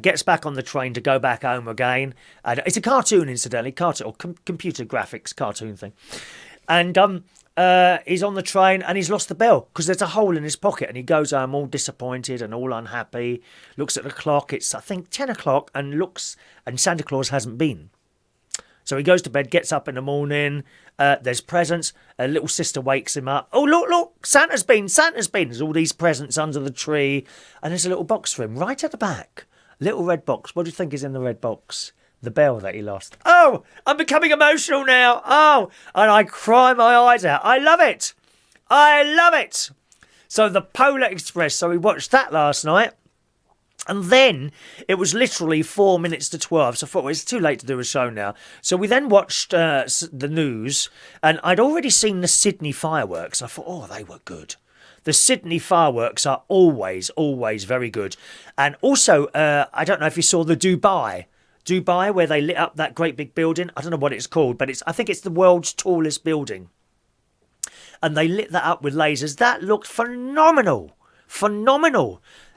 gets back on the train to go back home again. It's a cartoon, incidentally, computer graphics cartoon thing. And he's on the train and he's lost the bell because there's a hole in his pocket, and he goes home all disappointed and all unhappy, looks at the clock, it's I think 10 o'clock, and Santa Claus hasn't been. So he goes to bed, gets up in the morning, there's presents, a little sister wakes him up. Oh, look, Santa's been. There's all these presents under the tree, and there's a little box for him right at the back. Little red box. What do you think is in the red box? The bell that he lost. Oh, I'm becoming emotional now. Oh, and I cry my eyes out. I love it. So the Polar Express. So we watched that last night. And then it was literally 4 minutes to 12. So I thought, well, it's too late to do a show now. So we then watched the news. And I'd already seen the Sydney fireworks. I thought, oh, they were good. The Sydney fireworks are always very good. And also, I don't know if you saw the Dubai, where they lit up that great big building. I don't know what it's called, but I think it's the world's tallest building. And they lit that up with lasers. That looked phenomenal.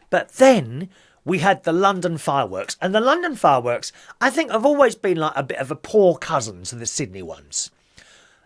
But then we had the London fireworks. And the London fireworks, I think, have always been like a bit of a poor cousin to the Sydney ones.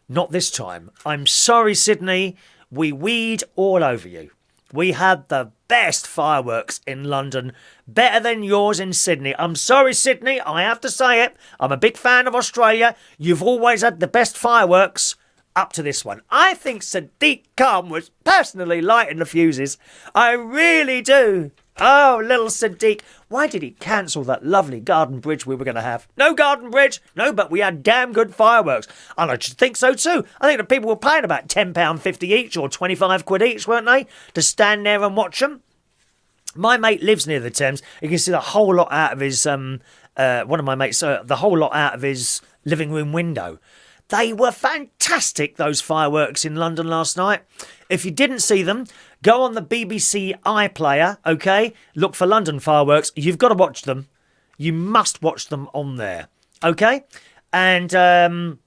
Not this time. I'm sorry, Sydney. We weed all over you. We had the best fireworks in London. Better than yours in Sydney. I'm sorry, Sydney. I have to say it. I'm a big fan of Australia. You've always had the best fireworks up to this one. I think Sadiq Khan was personally lighting the fuses. I really do. Oh, little Sadiq. Why did he cancel that lovely garden bridge we were going to have? No garden bridge. No, but we had damn good fireworks. And I just think so too. I think the people were paying about £10.50 each or 25 quid each, weren't they? To stand there and watch them. My mate lives near the Thames. You can see the whole lot out of his, one of my mates, the whole lot out of his living room window. They were fantastic, those fireworks in London last night. If you didn't see them, go on the BBC iPlayer, okay? Look for London fireworks. You've got to watch them. You must watch them on there, okay? And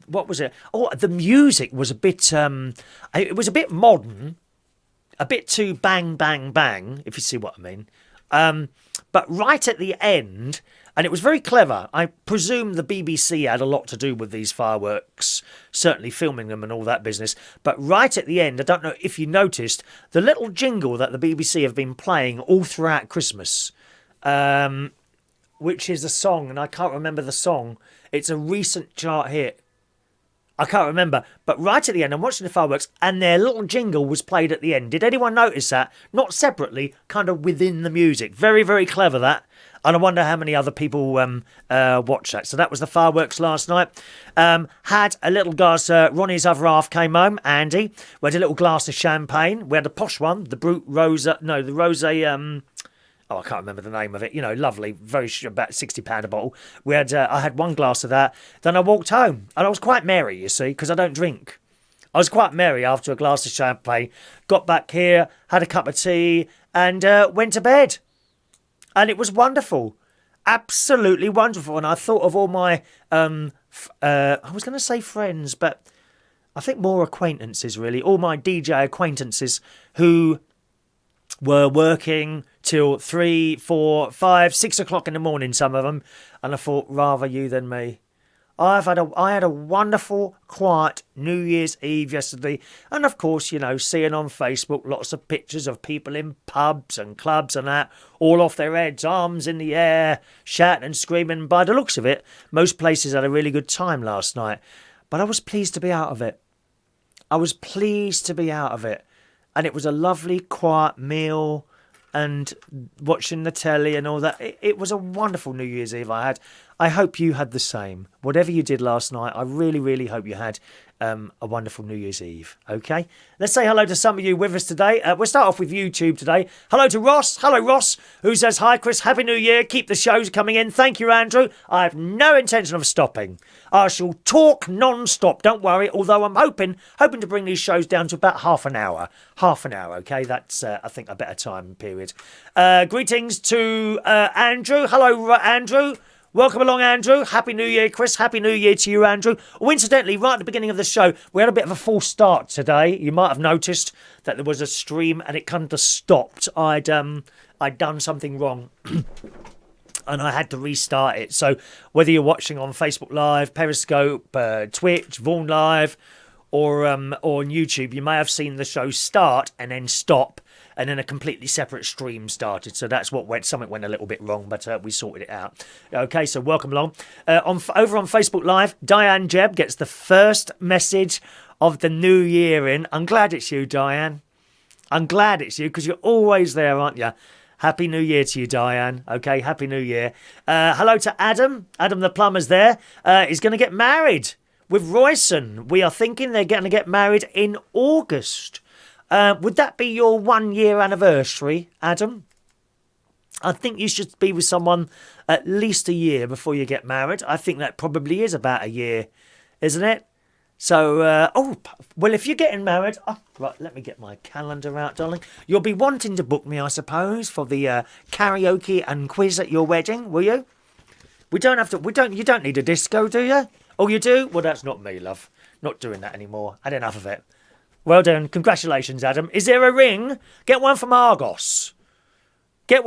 what was it? Oh, the music was a bit, it was a bit modern, a bit too bang, bang, bang, if you see what I mean. But right at the end, and it was very clever. I presume the BBC had a lot to do with these fireworks, certainly filming them and all that business. But right at the end, I don't know if you noticed, the little jingle that the BBC have been playing all throughout Christmas, which is a song, and I can't remember the song. It's a recent chart hit. I can't remember. But right at the end, I'm watching the fireworks, and their little jingle was played at the end. Did anyone notice that? Not separately, kind of within the music. Very, very clever, that. And I wonder how many other people watched that. So that was the fireworks last night. Had a little glass, Ronnie's other half came home, Andy. We had a little glass of champagne. We had a posh one, the Brut Rosa, no, the Rosé, I can't remember the name of it. You know, lovely, about £60 a bottle. We had, I had one glass of that. Then I walked home, and I was quite merry, you see, because I don't drink. I was quite merry after a glass of champagne. Got back here, had a cup of tea, and went to bed. And it was wonderful. Absolutely wonderful. And I thought of all my, I was going to say friends, but I think more acquaintances, really. All my DJ acquaintances who were working till 3, 4, 5, 6 o'clock in the morning, some of them. And I thought, rather you than me. I had a wonderful, quiet New Year's Eve yesterday. And of course, you know, seeing on Facebook lots of pictures of people in pubs and clubs and that, all off their heads, arms in the air, shouting and screaming. By the looks of it, most places had a really good time last night. But I was pleased to be out of it. And it was a lovely, quiet meal and watching the telly and all that. It was a wonderful New Year's Eve I had. I hope you had the same. Whatever you did last night, I really, really hope you had a wonderful New Year's Eve. Okay? Let's say hello to some of you with us today. We'll start off with YouTube today. Hello to Ross. Hello, Ross, who says, hi, Chris. Happy New Year. Keep the shows coming in. Thank you, Andrew. I have no intention of stopping. I shall talk non-stop. Don't worry. Although I'm hoping to bring these shows down to about half an hour. Half an hour, okay? That's, I think, a better time period. Greetings to Andrew. Hello, Andrew. Welcome along, Andrew. Happy New Year, Chris. Happy New Year to you, Andrew. Oh, incidentally, right at the beginning of the show, we had a bit of a false start today. You might have noticed that there was a stream and it kind of stopped. I'd done something wrong. And I had to restart it. So whether you're watching on Facebook Live, Periscope, Twitch, Vaughan Live, or on YouTube, you may have seen the show start and then stop, and then a completely separate stream started. So that's what something went a little bit wrong, but we sorted it out. Okay, so welcome along. Over on Facebook Live, Diane Jebb gets the first message of the new year in. I'm glad it's you, Diane. I'm glad it's you, because you're always there, aren't you? Happy New Year to you, Diane. Okay, Happy New Year. Hello to Adam. Adam the plumber's there. He's going to get married with Royson. We are thinking they're going to get married in August. Would that be your 1 year anniversary, Adam? I think you should be with someone at least a year before you get married. I think that probably is about a year, isn't it? So, well, if you're getting married... Oh, right, let me get my calendar out, darling. You'll be wanting to book me, I suppose, for the karaoke and quiz at your wedding, will you? You don't need a disco, do you? Oh, you do? Well, that's not me, love. Not doing that anymore. Had enough of it. Well done. Congratulations, Adam. Is there a ring? Get one from Argos. Get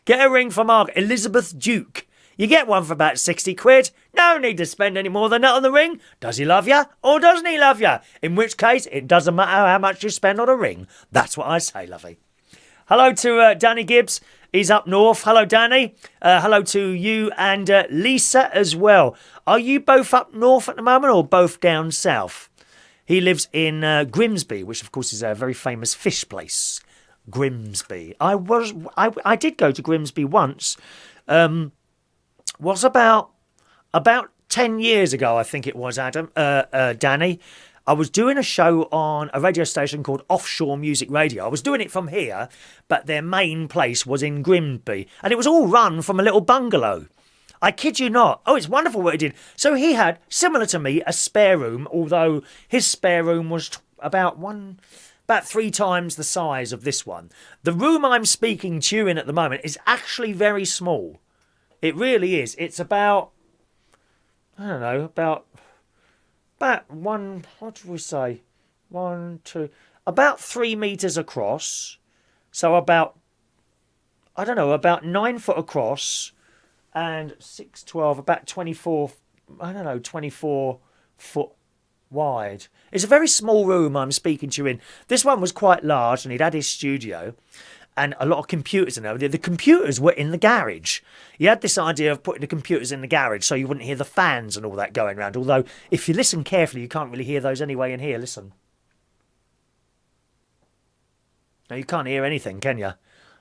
a ring from Argos. Elizabeth Duke. You get one for about 60 quid. No need to spend any more than that on the ring. Does he love you or doesn't he love you? In which case, it doesn't matter how much you spend on a ring. That's what I say, lovey. Hello to Danny Gibbs. He's up north. Hello, Danny. Hello to you and Lisa as well. Are you both up north at the moment or both down south? He lives in Grimsby, which of course is a very famous fish place. Grimsby. I did go to Grimsby once. Was about 10 years ago, I think it was, Danny. I was doing a show on a radio station called Offshore Music Radio. I was doing it from here, but their main place was in Grimsby. And it was all run from a little bungalow. I kid you not. Oh, it's wonderful what he did. So he had, similar to me, a spare room, although his spare room was about 3 times the size of this one. The room I'm speaking to you in at the moment is actually very small. It really is. It's about, I don't know, about one, what did we say? 1, 2, about 3 metres across. So about 9 foot across and 6, 12, about 24 foot wide. It's a very small room I'm speaking to you in. This one was quite large and he'd had his studio. And a lot of computers in there. The computers were in the garage. He had this idea of putting the computers in the garage so you wouldn't hear the fans and all that going around. Although, if you listen carefully, you can't really hear those anyway in here. Listen. Now, you can't hear anything, can you?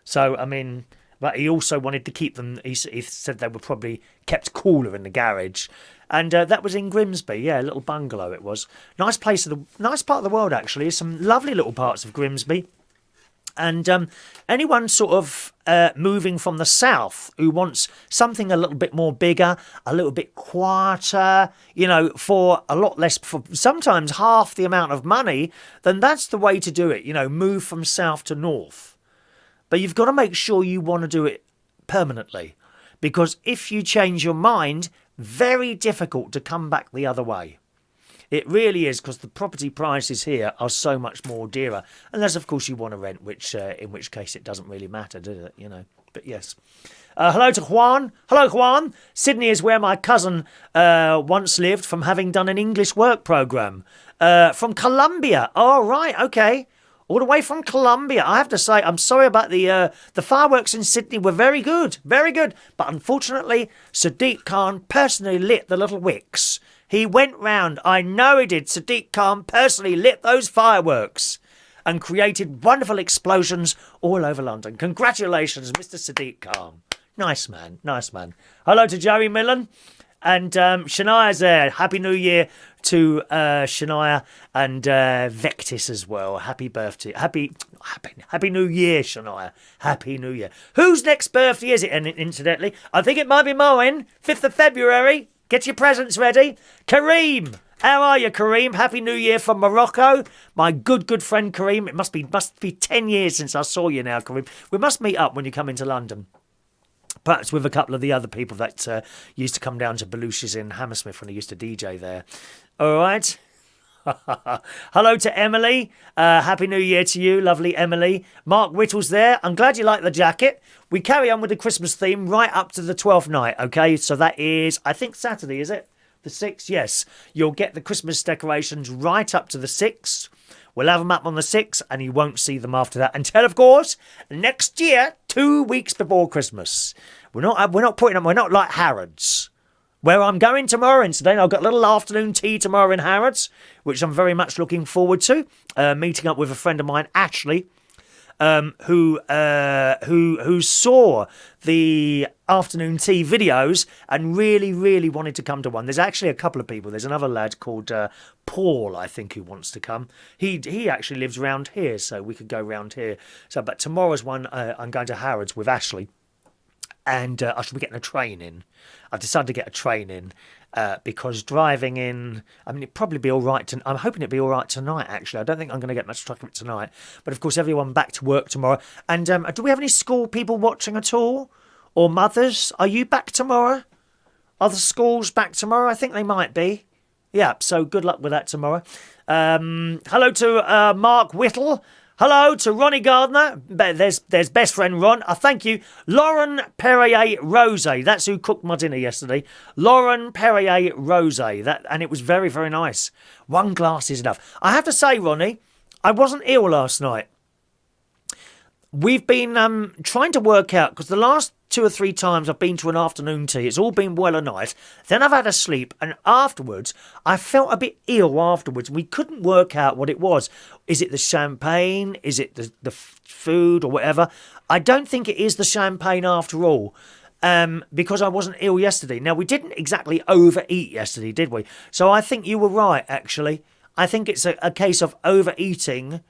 So, I mean, but he also wanted to keep them... He said they were probably kept cooler in the garage. And that was in Grimsby. Yeah, a little bungalow it was. Nice part of the world, actually. There's some lovely little parts of Grimsby. And anyone sort of moving from the south who wants something a little bit more bigger, a little bit quieter, for a lot less, for sometimes half the amount of money, then that's the way to do it. Move from south to north. But you've got to make sure you want to do it permanently. Because if you change your mind, very difficult to come back the other way. It really is, because the property prices here are so much more dearer. Unless, of course, you want to rent, in which case it doesn't really matter, does it? But yes. Hello to Juan. Hello, Juan. Sydney is where my cousin once lived from having done an English work programme. From Colombia. Oh, right, okay. All the way from Colombia. I have to say, I'm sorry about the fireworks in Sydney were very good. Very good. But unfortunately, Sadiq Khan personally lit the little wicks. He went round, I know he did, Sadiq Khan personally lit those fireworks and created wonderful explosions all over London. Congratulations, Mr. Sadiq Khan. Nice man, nice man. Hello to Joey Millen and Shania's there. Happy New Year to Shania and Vectis as well. Happy birthday. Happy New Year, Shania. Happy New Year. Whose next birthday is it, incidentally? I think it might be mine, 5th of February. Get your presents ready. Kareem. How are you, Kareem? Happy New Year from Morocco. My good friend Kareem. It must be 10 years since I saw you now, Kareem. We must meet up when you come into London. Perhaps with a couple of the other people that used to come down to Belushi's in Hammersmith when I used to DJ there. All right. Hello to Emily. Happy New Year to you, lovely Emily. Mark Whittle's there. I'm glad you like the jacket. We carry on with the Christmas theme right up to the 12th night, okay? So that is, I think, Saturday, is it? The 6th? Yes. You'll get the Christmas decorations right up to the 6th. We'll have them up on the 6th, and you won't see them after that until, of course, next year, 2 weeks before Christmas. We're not putting them. We're not like Harrods, where I'm going tomorrow. Incidentally, I've got a little afternoon tea tomorrow in Harrods, which I'm very much looking forward to. Meeting up with a friend of mine, Ashley, who saw the afternoon tea videos and really, really wanted to come to one. There's actually a couple of people. There's another lad called Paul, I think, who wants to come. He actually lives round here, so we could go round here. So, but tomorrow's one, I'm going to Harrods with Ashley, and I should be getting a train in. I've decided to get a train in because driving in, I mean, it'd probably be all right. I'm hoping it'd be all right tonight, actually. I don't think I'm going to get much traffic tonight. But, of course, everyone back to work tomorrow. And do we have any school people watching at all? Or mothers? Are you back tomorrow? Are the schools back tomorrow? I think they might be. Yeah, so good luck with that tomorrow. Hello to Mark Whittle. Hello to Ronnie Gardner. There's best friend Ron. Thank you. Lauren Perrier Rose. That's who cooked my dinner yesterday. Lauren Perrier Rose. And it was very, very nice. One glass is enough. I have to say, Ronnie, I wasn't ill last night. We've been trying to work out, because the last 2 or 3 times I've been to an afternoon tea, it's all been well and nice. Then I've had a sleep, and afterwards, I felt a bit ill afterwards. We couldn't work out what it was. Is it the champagne? Is it the food or whatever? I don't think it is the champagne after all, because I wasn't ill yesterday. Now, we didn't exactly overeat yesterday, did we? So I think you were right, actually. I think it's a case of overeating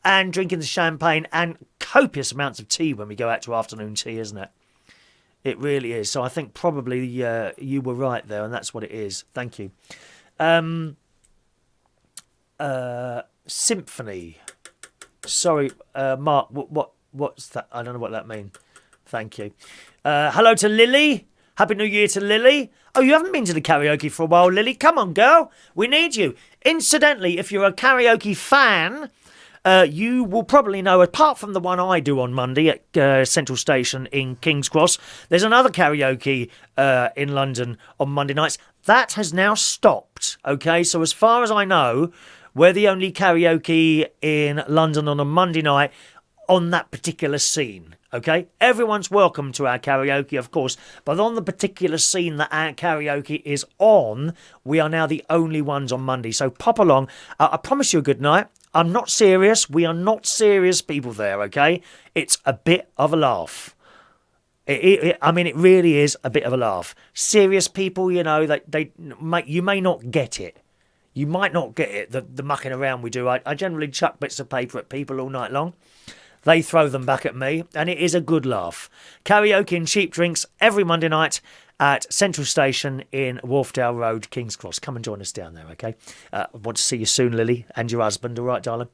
and drinking the champagne and copious amounts of tea when we go out to afternoon tea, isn't it? It really is. So I think probably you were right there, and that's what it is. Thank you. Symphony. Sorry, Mark, what's that? I don't know what that means. Thank you. Hello to Lily. Happy New Year to Lily. Oh, you haven't been to the karaoke for a while, Lily. Come on, girl. We need you. Incidentally, if you're a karaoke fan, you will probably know, apart from the one I do on Monday at Central Station in King's Cross, there's another karaoke in London on Monday nights. That has now stopped, okay? So as far as I know, we're the only karaoke in London on a Monday night on that particular scene, okay? Everyone's welcome to our karaoke, of course, but on the particular scene that our karaoke is on, we are now the only ones on Monday. So pop along. I promise you a good night. I'm not serious. We are not serious people there, okay? It's a bit of a laugh. I mean, it really is a bit of a laugh. Serious people, you know, you may not get it. You might not get it, the mucking around we do. I generally chuck bits of paper at people all night long. They throw them back at me, and it is a good laugh. Karaoke and cheap drinks every Monday night at Central Station in Wharfdale Road, King's Cross. Come and join us down there, okay? I want to see you soon, Lily, and your husband. All right, darling?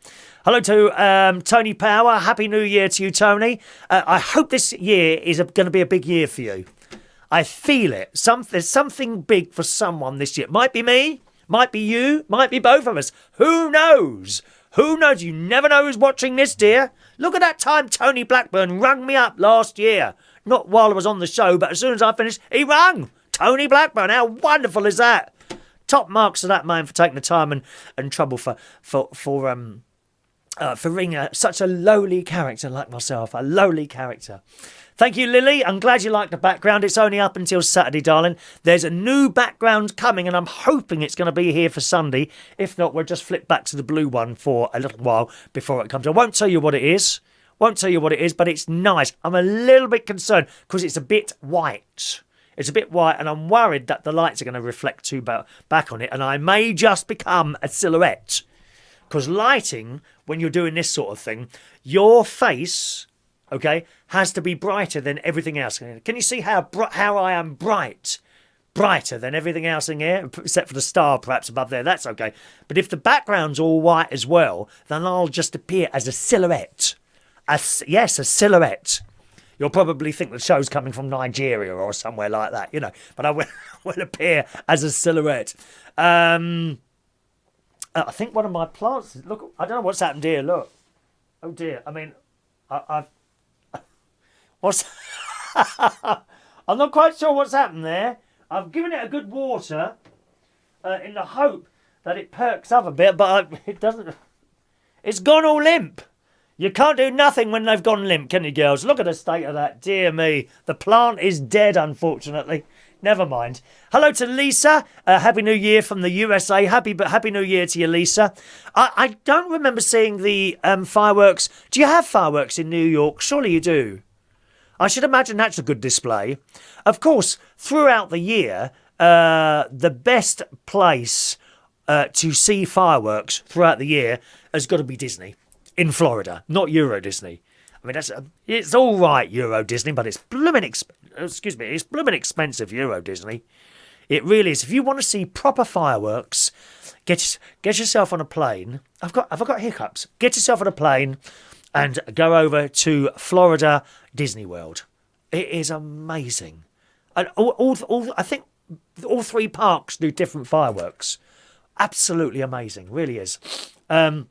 Hello to Tony Power. Happy New Year to you, Tony. I hope this year is going to be a big year for you. I feel it. There's something big for someone this year. Might be me, might be you, might be both of us. Who knows? Who knows? You never know who's watching this, dear. Look at that time Tony Blackburn rung me up last year. Not while I was on the show, but as soon as I finished, he rang. Tony Blackburn, how wonderful is that? Top marks to that man for taking the time and trouble for ringing such a lowly character like myself. A lowly character. Thank you, Lily. I'm glad you like the background. It's only up until Saturday, darling. There's a new background coming, and I'm hoping it's going to be here for Sunday. If not, we'll just flip back to the blue one for a little while before it comes. I won't tell you what it is. But it's nice. I'm a little bit concerned because it's a bit white. It's a bit white, and I'm worried that the lights are going to reflect too back on it, and I may just become a silhouette. Because lighting, when you're doing this sort of thing, your face, okay, has to be brighter than everything else. Can you see how I am bright? Brighter than everything else in here, except for the star perhaps above there. That's okay. But if the background's all white as well, then I'll just appear as a silhouette. Yes, a silhouette. you'll probably think the show's coming from Nigeria or somewhere like that, But I will, will appear as a silhouette. I think one of my plants... Look, I don't know what's happened here, look. Oh, dear. I mean, I've... What's... I'm not quite sure what's happened there. I've given it a good water in the hope that it perks up a bit, but it doesn't... It's gone all limp. You can't do nothing when they've gone limp, can you, girls? Look at the state of that. Dear me. The plant is dead, unfortunately. Never mind. Hello to Lisa. Happy New Year from the USA. Happy New Year to you, Lisa. I don't remember seeing the fireworks. Do you have fireworks in New York? Surely you do. I should imagine that's a good display. Of course, throughout the year, the best place to see fireworks throughout the year has got to be Disney in Florida, not Euro Disney. I mean, it's all right, Euro Disney, but it's blooming expensive, Euro Disney. It really is. If you want to see proper fireworks, get yourself on a plane. I've got hiccups. Get yourself on a plane and go over to Florida Disney World. It is amazing. And I think all three parks do different fireworks. Absolutely amazing, really is. The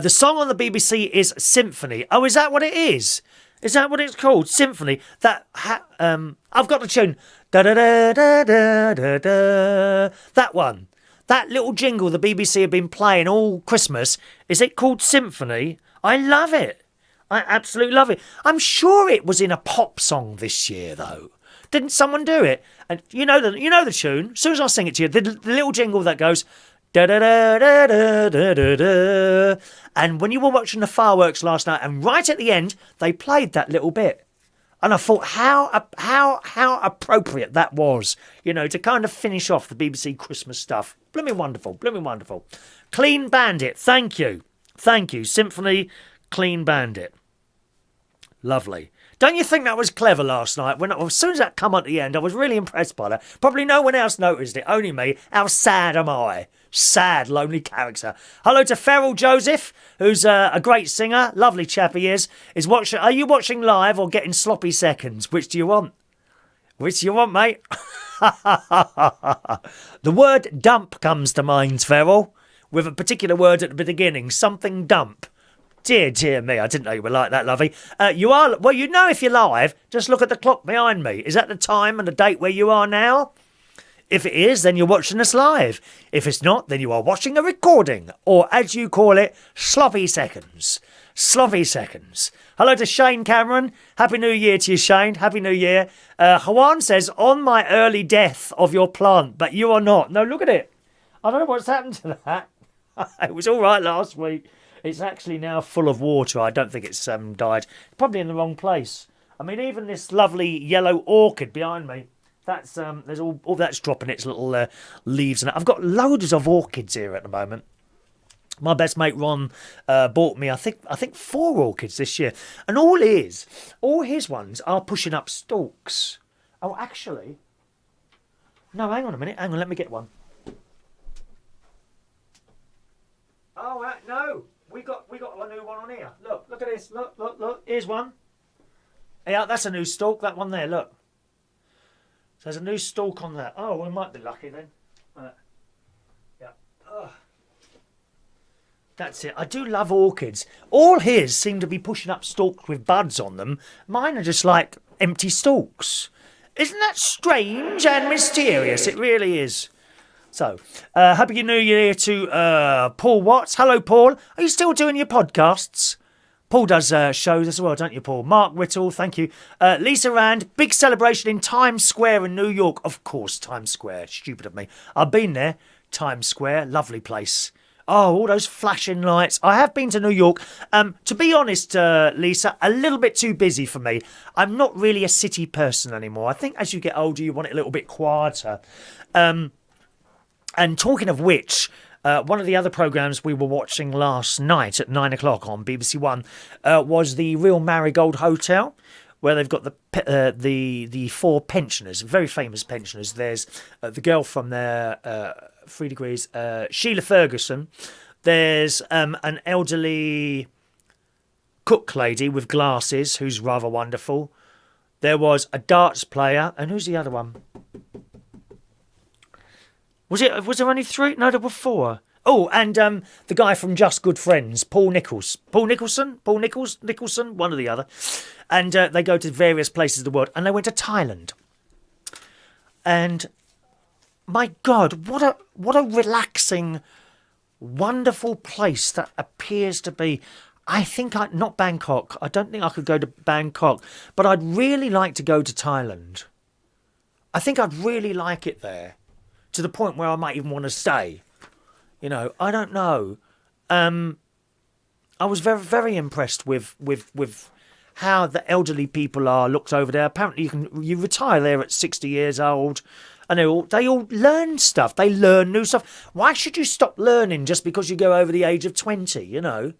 song on the BBC is Symphony. Oh, is that what it is? Is that what it's called? Symphony. I've got the tune. Da da da da da da da. That one. That little jingle the BBC have been playing all Christmas. Is it called Symphony? I love it. I absolutely love it. I'm sure it was in a pop song this year, though. Didn't someone do it? And you know the tune. As soon as I sing it to you, the little jingle that goes da da da da da da da da. And when you were watching the fireworks last night, and right at the end, they played that little bit. And I thought how appropriate that was, to kind of finish off the BBC Christmas stuff. Blooming wonderful, blooming wonderful. Clean Bandit, thank you. Symphony, Clean Bandit. Lovely. Don't you think that was clever last night? As soon as that come at the end, I was really impressed by that. Probably no one else noticed it, only me. How sad am I? Sad, lonely character. Hello to Feral Joseph, who's a great singer. Lovely chap he is. Are you watching live or getting sloppy seconds? Which do you want? Which do you want, mate? The word dump comes to mind, Feral, with a particular word at the beginning. Something dump. Dear me, I didn't know you were like that, lovey. You are, well, if you're live, just look at the clock behind me. Is that the time and the date where you are now? If it is, then you're watching us live. If it's not, then you are watching a recording, or as you call it, sloppy seconds. Sloppy seconds. Hello to Shane Cameron. Happy New Year to you, Shane. Happy New Year. Juan says, on my early death of your plant, but you are not. No, look at it. I don't know what's happened to that. It was all right last week. It's actually now full of water. I don't think it's died. Probably in the wrong place. I mean, even this lovely yellow orchid behind me, that's there's all that's dropping its little leaves. And I've got loads of orchids here at the moment. My best mate Ron bought me, I think 4 orchids this year. And all his ones are pushing up stalks. Oh, actually, no, hang on a minute. Hang on, let me get one. Oh, no. We got a new one on here. Look at this. Look. Here's one. Yeah, that's a new stalk. That one there. Look. So there's a new stalk on that. Oh, we might be lucky then. Yeah. That's it. I do love orchids. All his seem to be pushing up stalks with buds on them. Mine are just like empty stalks. Isn't that strange and mysterious? It really is. So, Happy New Year to Paul Watts. Hello, Paul. Are you still doing your podcasts? Paul does shows as well, don't you, Paul? Mark Whittle, thank you. Lisa Rand, big celebration in Times Square in New York. Of course, Times Square. Stupid of me. I've been there. Times Square, lovely place. Oh, all those flashing lights. I have been to New York. To be honest, Lisa, a little bit too busy for me. I'm not really a city person anymore. I think as you get older, you want it a little bit quieter. And talking of which, one of the other programmes we were watching last night at 9 o'clock on BBC One was the Real Marigold Hotel, where they've got the 4 pensioners, very famous pensioners. There's the girl from there, 3 Degrees, Sheila Ferguson. There's an elderly cook lady with glasses, who's rather wonderful. There was a darts player, and who's the other one? Was there only 3? No, there were 4. Oh, and the guy from Just Good Friends, Paul Nicholson, one or the other. And they go to various places of the world, and they went to Thailand. And my God, what a relaxing, wonderful place that appears to be. I think not Bangkok. I don't think I could go to Bangkok, but I'd really like to go to Thailand. I think I'd really like it there, to the point where I might even want to stay. You know, I don't know. I was very, very impressed with how the elderly people are looked over there. Apparently, you retire there at 60 years old, and they all learn stuff. They learn new stuff. Why should you stop learning just because you go over the age of 20? You know.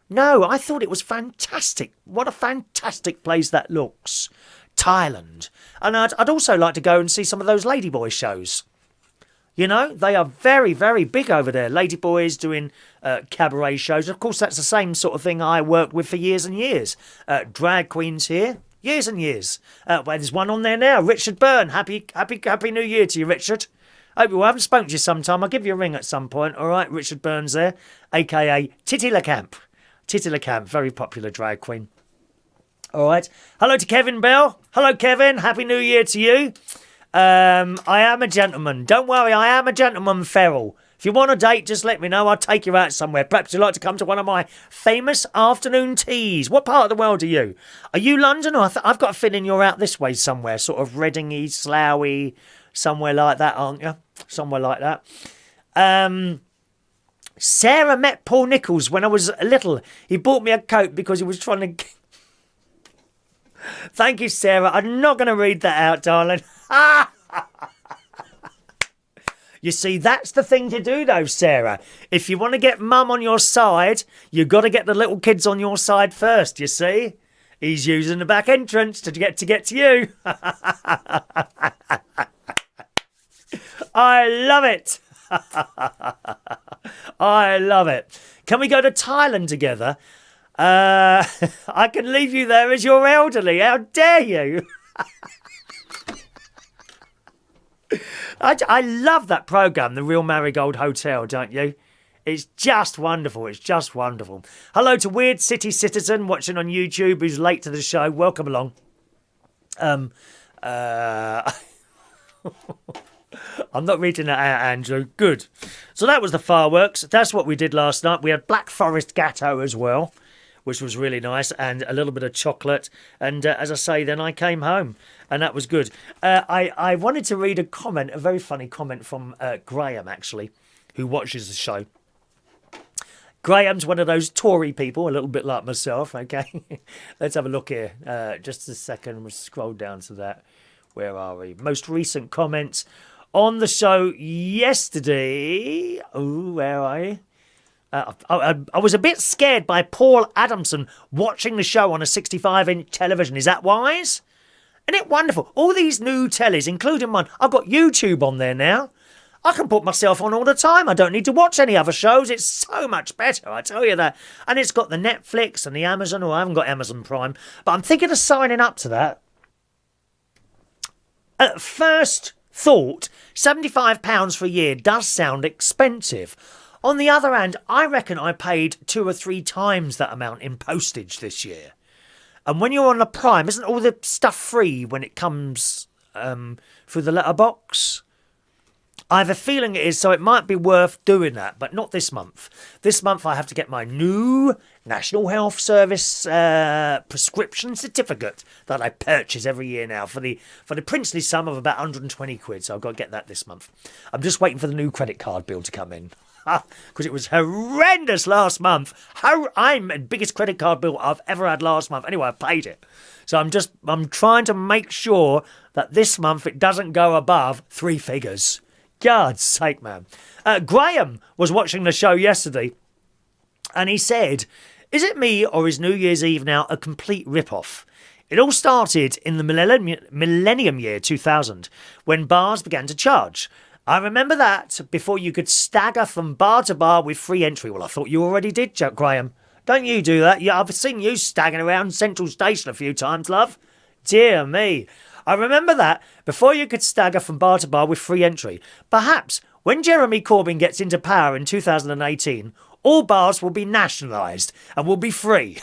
No, I thought it was fantastic. What a fantastic place that looks. Thailand. And I'd also like to go and see some of those ladyboy shows. You know, they are very, very big over there. Ladyboys doing cabaret shows. Of course, that's the same sort of thing I worked with for years and years. Drag queens here, years and years. Well, there's one on there now, Richard Byrne. Happy New Year to you, Richard. I haven't spoken to you sometime. I'll give you a ring at some point. All right, Richard Byrne's there, a.k.a. Titty LeCamp. Titty LeCamp, very popular drag queen. All right. Hello to Kevin Bell. Hello, Kevin. Happy New Year to you. I am a gentleman. Don't worry, I am a gentleman, Ferrell. If you want a date, just let me know. I'll take you out somewhere. Perhaps you'd like to come to one of my famous afternoon teas. What part of the world are you? Are you London? Or I've got a feeling you're out this way somewhere, sort of Readingy, Sloughy, somewhere like that, aren't you? Somewhere like that. Sarah met Paul Nichols when I was little. He bought me a coat because he was trying to... Thank you, Sarah. I'm not going to read that out, darling. You see, that's the thing to do, though, Sarah. If you want to get mum on your side, you've got to get the little kids on your side first, you see? He's using the back entrance to get to you. I love it. I love it. Can we go to Thailand together? I can leave you there as you're elderly. How dare you? I love that programme, The Real Marigold Hotel, don't you? It's just wonderful. It's just wonderful. Hello to Weird City Citizen watching on YouTube who's late to the show. Welcome along. I'm not reading that out, Andrew. Good. So that was the fireworks. That's what we did last night. We had Black Forest Gatto as well, which was really nice, and a little bit of chocolate. And as I say, then I came home, and that was good. I wanted to read a very funny comment from Graham, actually, who watches the show. Graham's one of those Tory people, a little bit like myself, okay? Let's have a look here. Just a second, we'll scroll down to that. Where are we? Most recent comments on the show yesterday. Oh, where are you? I was a bit scared by Paul Adamson watching the show on a 65-inch television. Is that wise? Isn't it wonderful? All these new tellies, including mine. I've got YouTube on there now. I can put myself on all the time. I don't need to watch any other shows. It's so much better, I tell you that. And it's got the Netflix and the Amazon. Oh, I haven't got Amazon Prime. But I'm thinking of signing up to that. At first thought, £75 for a year does sound expensive. On the other hand, I reckon I paid 2 or 3 times that amount in postage this year. And when you're on the Prime, isn't all the stuff free when it comes through the letterbox? I have a feeling it is, so it might be worth doing that, but not this month. This month I have to get my new National Health Service prescription certificate that I purchase every year now for the princely sum of about 120 quid, so I've got to get that this month. I'm just waiting for the new credit card bill to come in. Because it was horrendous last month. I'm the biggest credit card bill I've ever had last month. Anyway, I paid it. So I'm trying to make sure that this month it doesn't go above 3 figures. God's sake, man. Graham was watching the show yesterday and he said, is it me or is New Year's Eve now a complete rip-off? It all started in the millennium year 2000 when bars began to charge. I remember that before you could stagger from bar to bar with free entry. Well, I thought you already did, Graham. Don't you do that. Yeah, I've seen you staggering around Central Station a few times, love. Dear me. I remember that before you could stagger from bar to bar with free entry. Perhaps when Jeremy Corbyn gets into power in 2018, all bars will be nationalised and will be free.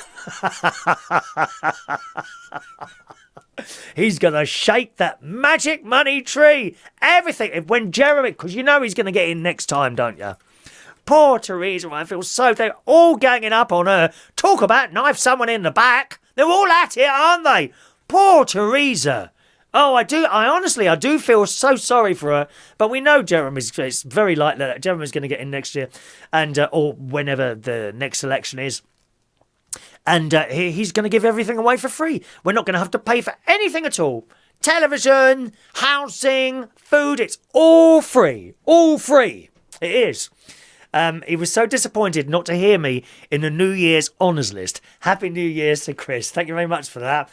He's going to shake that magic money tree. Everything. When Jeremy... Because you know he's going to get in next time, don't you? Poor Teresa, I feel so... They're all ganging up on her. Talk about knife someone in the back. They're all at it, aren't they? Poor Teresa. Oh, I do feel so sorry for her. But we know it's very likely that Jeremy's going to get in next year. And or whenever the next election is. And he's going to give everything away for free. We're not going to have to pay for anything at all. Television, housing, food, it's all free. All free. It is. He was so disappointed not to hear me in the New Year's honours list. Happy New Year's to Chris. Thank you very much for that.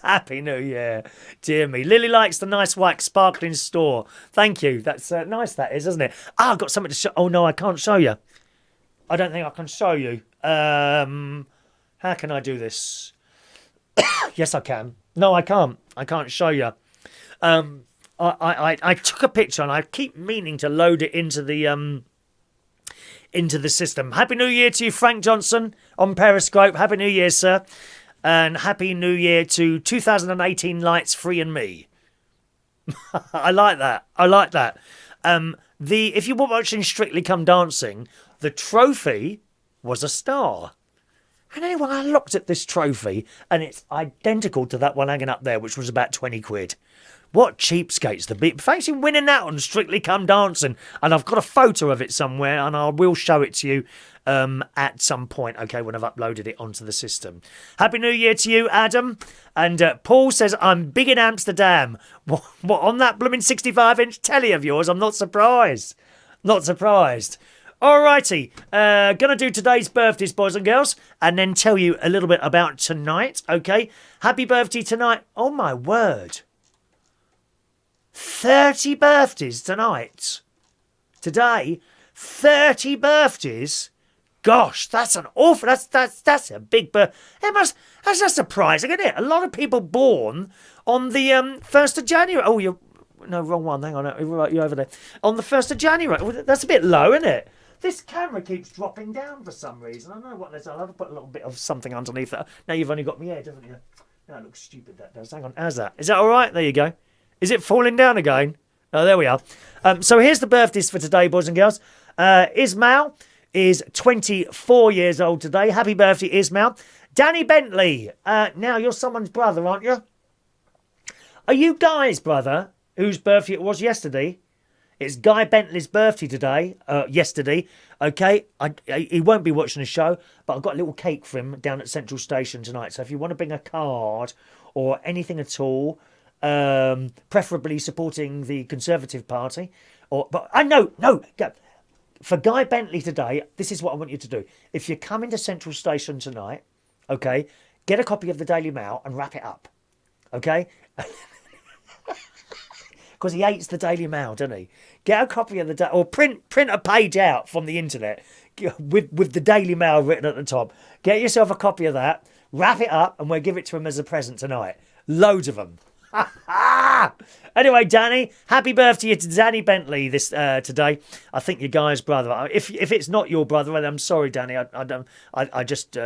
Happy New Year. Dear me. Lily likes the nice white sparkling store. Thank you. That's nice, that is, isn't it? I've got something to show. Oh, no, I can't show you. I don't think I can show you. How can I do this? Yes, I can. No, I can't. I can't show you. I took a picture and I keep meaning to load it into the system. Happy New Year to you, Frank Johnson on Periscope. Happy New Year, sir. And Happy New Year to 2018 Lights Free and Me. I like that. I like that. If you were watching Strictly Come Dancing, the trophy was a star. And anyway, I looked at this trophy and it's identical to that one hanging up there, which was about 20 quid. What cheapskates the beat. Fancy winning that on Strictly Come Dancing. And I've got a photo of it somewhere and I will show it to you at some point, okay, when I've uploaded it onto the system. Happy New Year to you, Adam. And Paul says, I'm big in Amsterdam. What on that blooming 65-inch telly of yours? I'm not surprised. Not surprised. Alrighty, gonna do today's birthdays, boys and girls, and then tell you a little bit about tonight, okay? Happy birthday tonight. Oh, my word. 30 birthdays tonight. Today, 30 birthdays. Gosh, that's an awful... That's a big birth. That's just surprising, isn't it? A lot of people born on the 1st of January. Oh, you're... No, wrong one. Hang on. You're over there. On the 1st of January. Well, that's a bit low, isn't it? This camera keeps dropping down for some reason. I don't know what there's. I'll have to put a little bit of something underneath that. Now you've only got me head, haven't you? No, it looks stupid, that does. Hang on. How's that? Is that all right? There you go. Is it falling down again? Oh, there we are. So here's the birthdays for today, boys and girls. Ismail is 24 years old today. Happy birthday, Ismail. Danny Bentley. Now, you're someone's brother, aren't you? Are you Guy's brother, whose birthday it was yesterday? It's Guy Bentley's birthday today, yesterday, okay? He won't be watching the show, but I've got a little cake for him down at Central Station tonight. So if you want to bring a card or anything at all, preferably supporting the Conservative Party, for Guy Bentley today, this is what I want you to do. If you come into Central Station tonight, okay, get a copy of the Daily Mail and wrap it up, okay? Because he hates the Daily Mail, doesn't he? Get a copy of the... Or print a page out from the internet with the Daily Mail written at the top. Get yourself a copy of that, wrap it up, and we'll give it to him as a present tonight. Loads of them. Anyway, Danny, happy birthday to Danny Bentley today. I think your guy's brother. If it's not your brother, I'm sorry, Danny. I just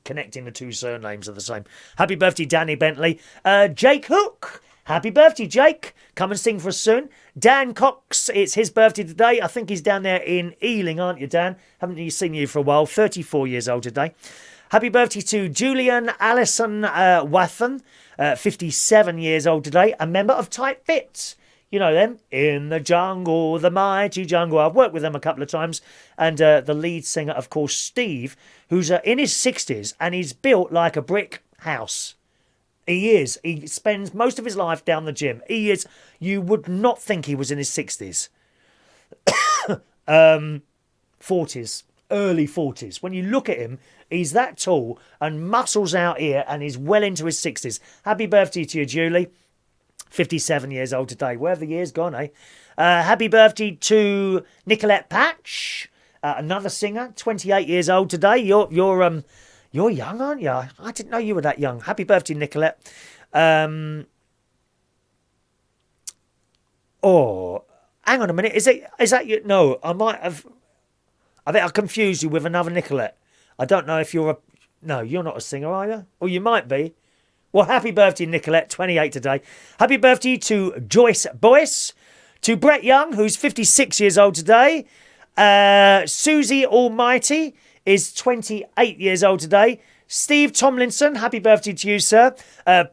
connecting the two surnames are the same. Happy birthday, Danny Bentley. Jake Hook. Happy birthday, Jake. Come and sing for us soon. Dan Cox, it's his birthday today. I think he's down there in Ealing, aren't you, Dan? Haven't seen you for a while. 34 years old today. Happy birthday to Julian Allison Wathan, 57 years old today. A member of Tight Fits. You know them. In the Jungle, the Mighty Jungle. I've worked with them a couple of times. And the lead singer, of course, Steve, who's in his 60s and he's built like a brick house. He is. He spends most of his life down the gym. He is. You would not think he was in his 60s. 40s. Early 40s. When you look at him, he's that tall and muscles out here and he's well into his 60s. Happy birthday to you, Julie. 57 years old today. Where have the years gone, eh? Happy birthday to Nicholette Patch, another singer, 28 years old today. You're young, aren't you? I didn't know you were that young. Happy birthday, Nicholette. Oh, hang on a minute. Is that you? No, I think I confused you with another Nicholette. I don't know if you're a... No, you're not a singer, are you? Or you might be. Well, happy birthday, Nicholette, 28 today. Happy birthday to Joyce Boyce, to Brett Young, who's 56 years old today. Susie Almighty is 28 years old today. Steve Tomlinson, happy birthday to you, sir.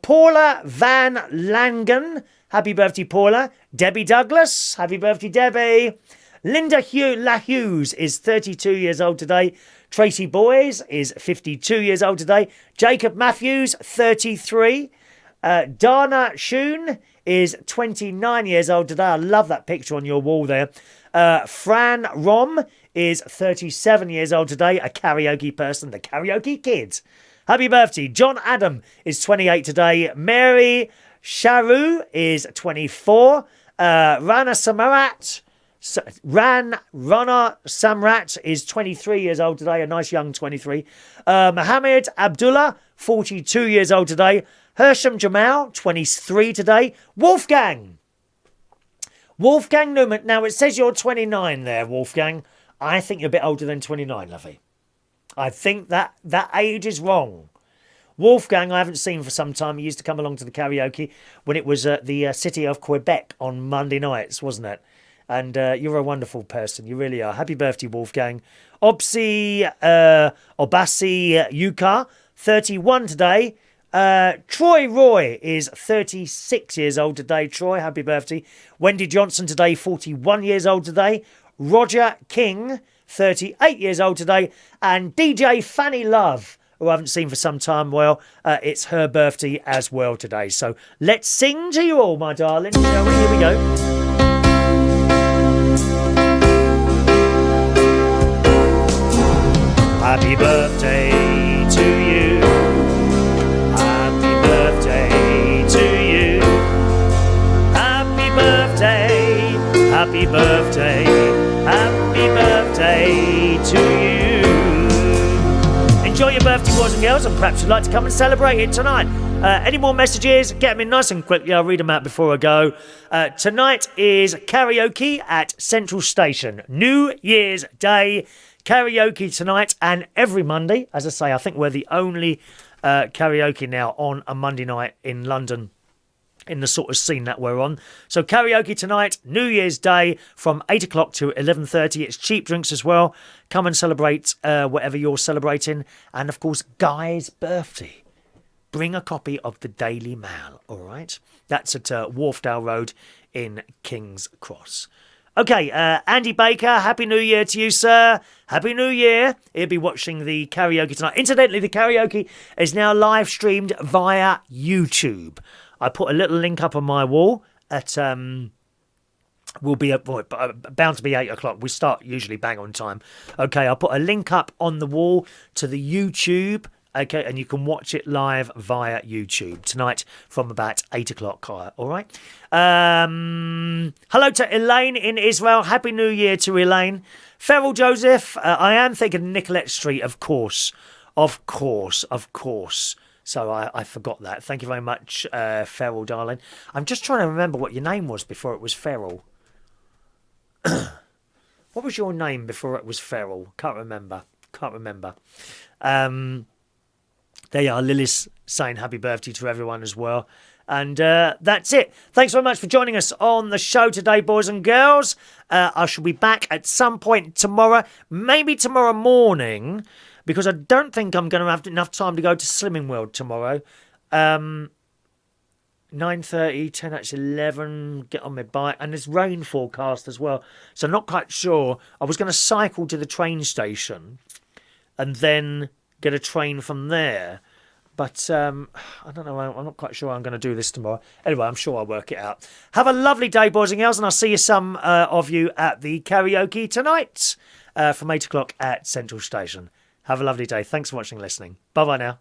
Paula Van Langen, happy birthday, Paula. Debbie Douglas, happy birthday, Debbie. Linda Hughes is 32 years old today. Tracy Boys is 52 years old today. Jacob Matthews, 33. Dana Shoon is 29 years old today. I love that picture on your wall there. Fran Rom is 37 years old today. A karaoke person, the Karaoke Kids. Happy birthday. John Adam is 28 today. Mary Sharu is 24. Rana Samrat is 23 years old today, a nice young 23. Mohammed Abdullah, 42 years old today. Hisham Jamal, 23 today. Wolfgang Newman. Now, it says you're 29 there, Wolfgang. I think you're a bit older than 29, lovey. I think that age is wrong. Wolfgang, I haven't seen for some time. He used to come along to the karaoke when it was at the city of Quebec on Monday nights, wasn't it? And you're a wonderful person. You really are. Happy birthday, Wolfgang. Obasi Yuka, 31 today. Troy Roy is 36 years old today. Troy, happy birthday. Wendy Johnson today, 41 years old today. Rodger King, 38 years old today. And DJ Fanny Love, who I haven't seen for some time. Well, it's her birthday as well today. So let's sing to you all, my darling. Shall we? Here we go. Happy birthday to you. Happy birthday to you. Happy birthday. Happy birthday. Happy birthday to you. Enjoy your birthday, boys and girls, and perhaps you'd like to come and celebrate it tonight. Any more messages? Get them in nice and quickly. I'll read them out before I go. Tonight is karaoke at Central Station. New Year's Day. Karaoke tonight and every Monday. As I say, I think we're the only karaoke now on a Monday night in London in the sort of scene that we're on. So karaoke tonight, New Year's Day from 8 o'clock to 11:30. It's cheap drinks as well. Come and celebrate whatever you're celebrating. And of course, Guy's birthday. Bring a copy of the Daily Mail, all right? That's at Wharfdale Road in King's Cross. Okay, Andy Baker, Happy New Year to you, sir. Happy New Year. He'll be watching the karaoke tonight. Incidentally, the karaoke is now live streamed via YouTube. I put a little link up on my wall at, will be bound to be 8 o'clock. We start usually bang on time. Okay, I'll put a link up on the wall to the YouTube. Okay, and you can watch it live via YouTube tonight from about 8 o'clock, all right? Hello to Elaine in Israel. Happy New Year to Elaine. Ferrell Joseph, I am thinking Nicolette Street, of course. Of course. So I forgot that. Thank you very much, Ferrell, darling. I'm just trying to remember what your name was before it was Ferrell. What was your name before it was Ferrell? Can't remember. There you are, Lily's saying happy birthday to everyone as well. And that's it. Thanks very much for joining us on the show today, boys and girls. I shall be back at some point tomorrow, maybe tomorrow morning, because I don't think I'm going to have enough time to go to Slimming World tomorrow. 9:30, 10 to 11, get on my bike. And there's rain forecast as well. So I'm not quite sure. I was going to cycle to the train station and then get a train from there. But I don't know. I'm not quite sure how I'm going to do this tomorrow. Anyway, I'm sure I'll work it out. Have a lovely day, boys and girls. And I'll see you some of you at the karaoke tonight from 8 o'clock at Central Station. Have a lovely day. Thanks for watching and listening. Bye-bye now.